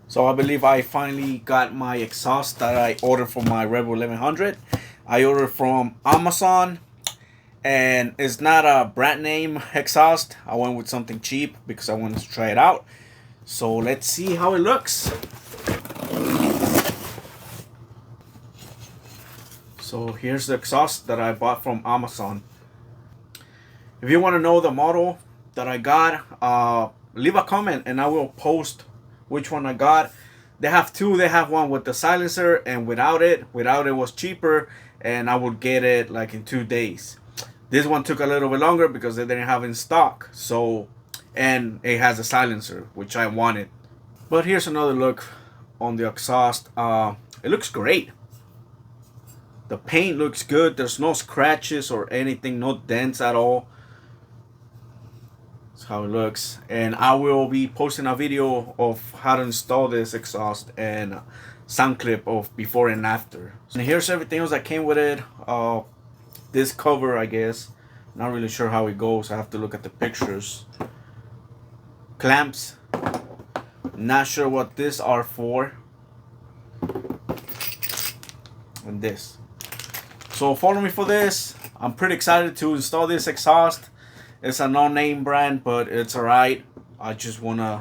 So I believe I finally got my exhaust that I ordered for my Rebel 1100. I ordered from Amazon, and it's not a brand name exhaust. I went with something cheap because I wanted to try it out. So let's see how it looks. So here's the exhaust that I bought from Amazon. If you want to know the model that I got, leave a comment and I will post which one I got. They have two. They have one with the silencer and without it. Without it was cheaper, and I would get it like in 2 days. This one took a little bit longer because they didn't have it in stock. So, and it has a silencer, which I wanted. But here's another look on the exhaust. It looks great. The paint looks good. There's no scratches or anything, no dents at all. That's how it looks. And I will be posting a video of how to install this exhaust and sound clip of before and after. And here's everything else that came with it. This cover, I guess. Not really sure how it goes. I have to look at the pictures. Clamps. Not sure what these are for. And this. So follow me for this. I'm pretty excited to install this exhaust. It's a no-name brand, but it's alright. I just wanna...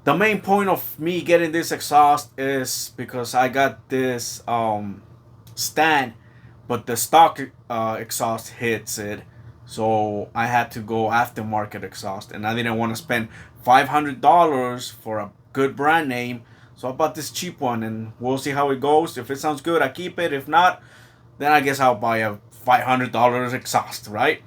The main point of me getting this exhaust is because I got this stand, but the stock exhaust hits it. So I had to go aftermarket exhaust, and I didn't want to spend $500 for a good brand name. So I bought this cheap one, and we'll see how it goes. If it sounds good, I keep it. If not, then I guess I'll buy a $500 exhaust, right?